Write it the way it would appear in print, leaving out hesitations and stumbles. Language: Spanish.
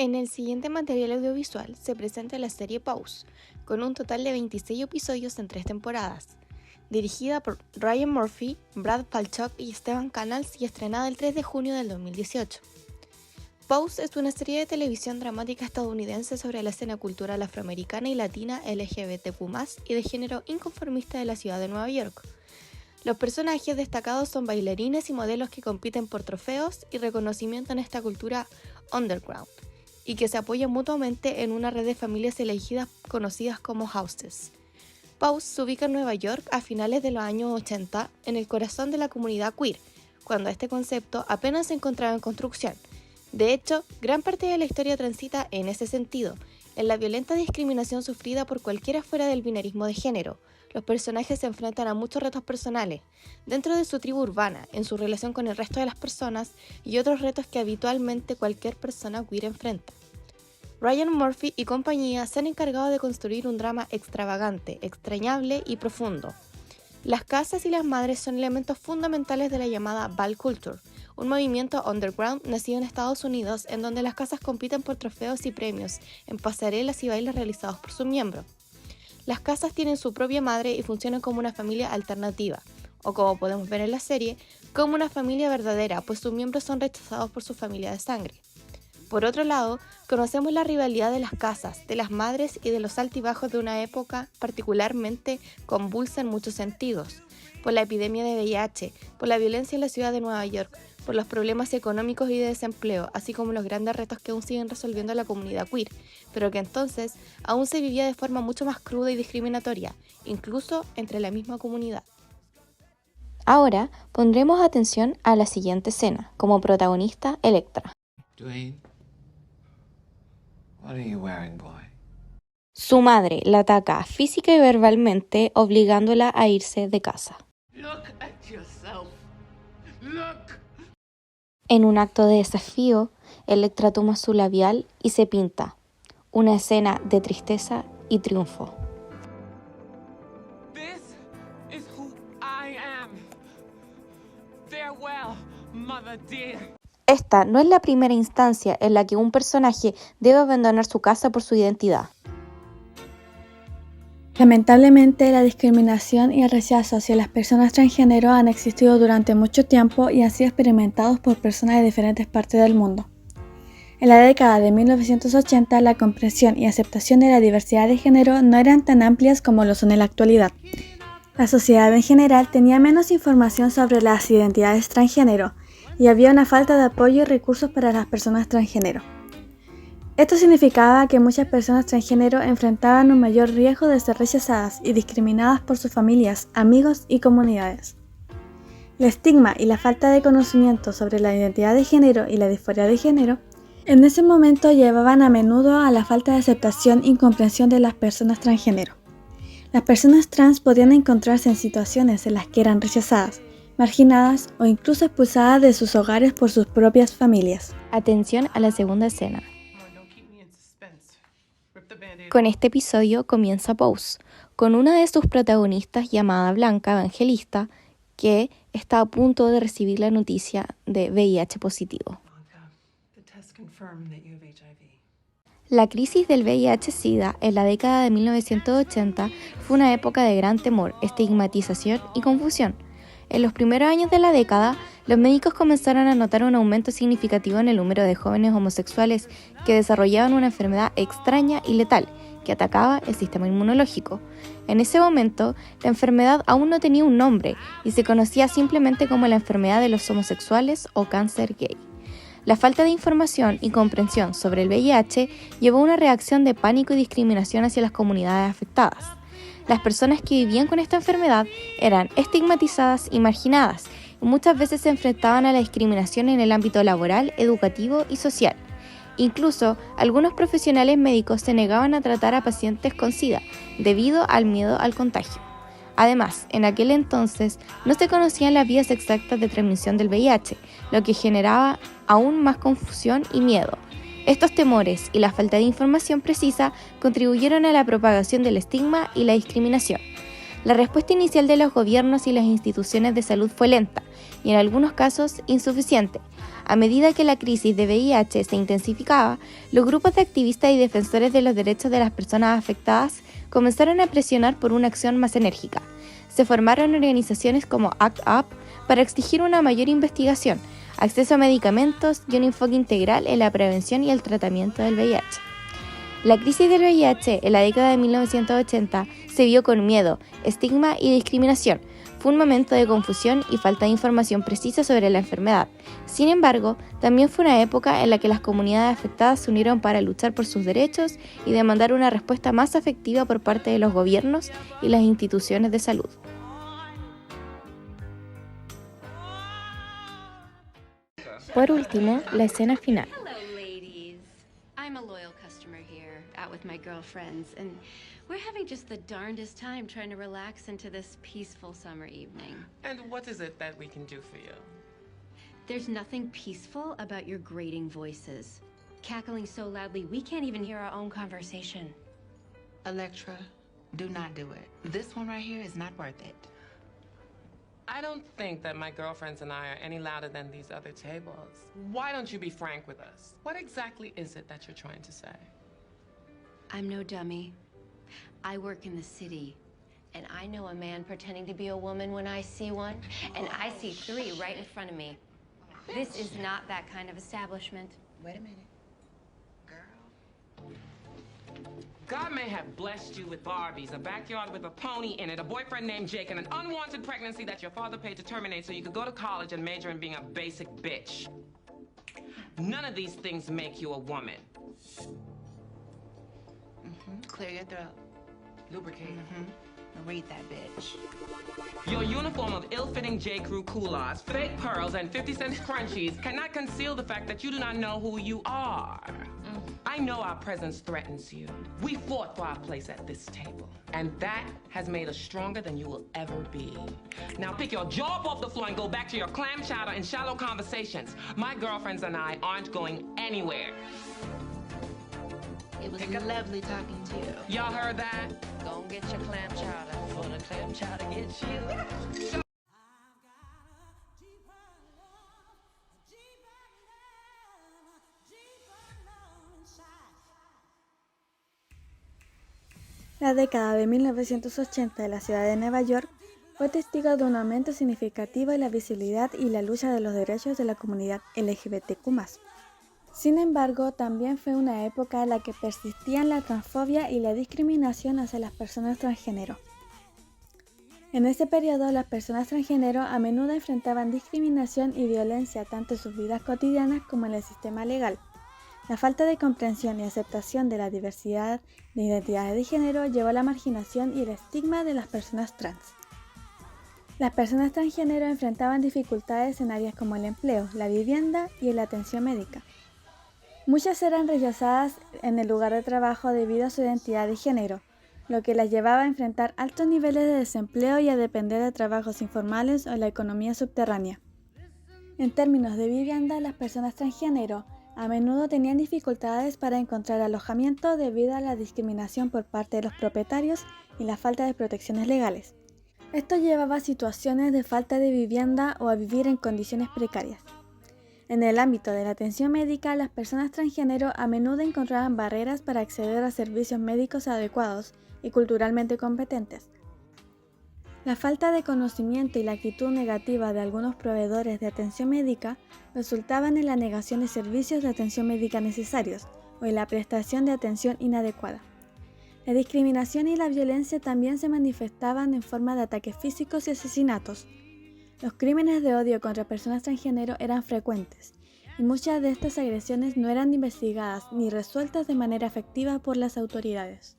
En el siguiente material audiovisual se presenta la serie Pose, con un total de 26 episodios en 3 temporadas. Dirigida por Ryan Murphy, Brad Falchuk y Stephen Canals y estrenada el 3 de junio del 2018. Pose es una serie de televisión dramática estadounidense sobre la escena cultural afroamericana y latina LGBTQ+, y de género inconformista de la ciudad de Nueva York. Los personajes destacados son bailarines y modelos que compiten por trofeos y reconocimiento en esta cultura underground, y que se apoyan mutuamente en una red de familias elegidas conocidas como houses. Pose se ubica en Nueva York a finales de los años 80, en el corazón de la comunidad queer, cuando este concepto apenas se encontraba en construcción. De hecho, gran parte de la historia transita en ese sentido, en la violenta discriminación sufrida por cualquiera fuera del binarismo de género. Los personajes se enfrentan a muchos retos personales, dentro de su tribu urbana, en su relación con el resto de las personas y otros retos que habitualmente cualquier persona queer enfrenta. Ryan Murphy y compañía se han encargado de construir un drama extravagante, extrañable y profundo. Las casas y las madres son elementos fundamentales de la llamada Bal Culture, un movimiento underground nacido en Estados Unidos en donde las casas compiten por trofeos y premios en pasarelas y bailes realizados por sus miembros. Las casas tienen su propia madre y funcionan como una familia alternativa, o como podemos ver en la serie, como una familia verdadera, pues sus miembros son rechazados por su familia de sangre. Por otro lado, conocemos la rivalidad de las casas, de las madres y de los altibajos de una época particularmente convulsa en muchos sentidos, por la epidemia de VIH, por la violencia en la ciudad de Nueva York, por los problemas económicos y de desempleo, así como los grandes retos que aún siguen resolviendo la comunidad queer, pero que entonces aún se vivía de forma mucho más cruda y discriminatoria, incluso entre la misma comunidad. Ahora pondremos atención a la siguiente escena, como protagonista Electra. Dwayne, what are you wearing, boy? Su madre la ataca física y verbalmente, obligándola a irse de casa. Look at yourself. Look. En un acto de desafío, Electra toma su labial y se pinta, una escena de tristeza y triunfo. This is who I am. Farewell, mother dear. Esta no es la primera instancia en la que un personaje debe abandonar su casa por su identidad. Lamentablemente, la discriminación y el rechazo hacia las personas transgénero han existido durante mucho tiempo y han sido experimentados por personas de diferentes partes del mundo. En la década de 1980, la comprensión y aceptación de la diversidad de género no eran tan amplias como lo son en la actualidad. La sociedad en general tenía menos información sobre las identidades transgénero y había una falta de apoyo y recursos para las personas transgénero. Esto significaba que muchas personas transgénero enfrentaban un mayor riesgo de ser rechazadas y discriminadas por sus familias, amigos y comunidades. El estigma y la falta de conocimiento sobre la identidad de género y la disforia de género en ese momento llevaban a menudo a la falta de aceptación y comprensión de las personas transgénero. Las personas trans podían encontrarse en situaciones en las que eran rechazadas, marginadas o incluso expulsadas de sus hogares por sus propias familias. Atención a la segunda escena. Con este episodio comienza Pose, con una de sus protagonistas llamada Blanca Evangelista, que está a punto de recibir la noticia de VIH positivo. La crisis del VIH-Sida en la década de 1980 fue una época de gran temor, estigmatización y confusión. En los primeros años de la década, los médicos comenzaron a notar un aumento significativo en el número de jóvenes homosexuales que desarrollaban una enfermedad extraña y letal que atacaba el sistema inmunológico. En ese momento, la enfermedad aún no tenía un nombre y se conocía simplemente como la enfermedad de los homosexuales o cáncer gay. La falta de información y comprensión sobre el VIH llevó a una reacción de pánico y discriminación hacia las comunidades afectadas. Las personas que vivían con esta enfermedad eran estigmatizadas y marginadas, y muchas veces se enfrentaban a la discriminación en el ámbito laboral, educativo y social. Incluso, algunos profesionales médicos se negaban a tratar a pacientes con SIDA, debido al miedo al contagio. Además, en aquel entonces no se conocían las vías exactas de transmisión del VIH, lo que generaba aún más confusión y miedo. Estos temores y la falta de información precisa contribuyeron a la propagación del estigma y la discriminación. La respuesta inicial de los gobiernos y las instituciones de salud fue lenta y en algunos casos insuficiente. A medida que la crisis de VIH se intensificaba, los grupos de activistas y defensores de los derechos de las personas afectadas comenzaron a presionar por una acción más enérgica. Se formaron organizaciones como ACT UP para exigir una mayor investigación, acceso a medicamentos y un enfoque integral en la prevención y el tratamiento del VIH. La crisis del VIH en la década de 1980 se vio con miedo, estigma y discriminación. Fue un momento de confusión y falta de información precisa sobre la enfermedad. Sin embargo, también fue una época en la que las comunidades afectadas se unieron para luchar por sus derechos y demandar una respuesta más efectiva por parte de los gobiernos y las instituciones de salud. Por último, la escena final. Hello, ladies. I'm a loyal customer here, out with my girlfriends, and we're having just the darndest time trying to relax into this peaceful summer evening. And what is it that we can do for you? There's nothing peaceful about your grating voices. Cackling so loudly we can't even hear our own conversation. Electra, do not do it. This one right here is not worth it. I don't think that my girlfriends and I are any louder than these other tables. Why don't you be frank with us? What exactly is it that you're trying to say? I'm no dummy. I work in the city, and I know a man pretending to be a woman when I see one, and I see three right in front of me. This is not that kind of establishment. Wait a minute. Girl. God may have blessed you with Barbies, a backyard with a pony in it, a boyfriend named Jake, and an unwanted pregnancy that your father paid to terminate so you could go to college and major in being a basic bitch. None of these things make you a woman. Clear your throat. Lubricate. Now read that bitch. Your uniform of ill-fitting J.Crew culottes, fake pearls, and 50-cent crunchies cannot conceal the fact that you do not know who you are. I know our presence threatens you. We fought for our place at this table, and that has made us stronger than you will ever be. Now pick your jaw up off the floor and go back to your clam chowder and shallow conversations. My girlfriends and I aren't going anywhere. It was lovely talking to you. Y'all heard that? Go and get your clam chowder before the clam chowder gets you. La década de 1980 de la ciudad de Nueva York fue testigo de un aumento significativo en la visibilidad y la lucha de los derechos de la comunidad LGBTQ+. Sin embargo, también fue una época en la que persistían la transfobia y la discriminación hacia las personas transgénero. En ese periodo, las personas transgénero a menudo enfrentaban discriminación y violencia tanto en sus vidas cotidianas como en el sistema legal. La falta de comprensión y aceptación de la diversidad de identidades de género llevó a la marginación y el estigma de las personas trans. Las personas transgénero enfrentaban dificultades en áreas como el empleo, la vivienda y la atención médica. Muchas eran rechazadas en el lugar de trabajo debido a su identidad de género, lo que las llevaba a enfrentar altos niveles de desempleo y a depender de trabajos informales o la economía subterránea. En términos de vivienda, las personas transgénero a menudo tenían dificultades para encontrar alojamiento debido a la discriminación por parte de los propietarios y la falta de protecciones legales. Esto llevaba a situaciones de falta de vivienda o a vivir en condiciones precarias. En el ámbito de la atención médica, las personas transgénero a menudo encontraban barreras para acceder a servicios médicos adecuados y culturalmente competentes. La falta de conocimiento y la actitud negativa de algunos proveedores de atención médica resultaban en la negación de servicios de atención médica necesarios o en la prestación de atención inadecuada. La discriminación y la violencia también se manifestaban en forma de ataques físicos y asesinatos. Los crímenes de odio contra personas transgénero eran frecuentes, y muchas de estas agresiones no eran investigadas ni resueltas de manera efectiva por las autoridades.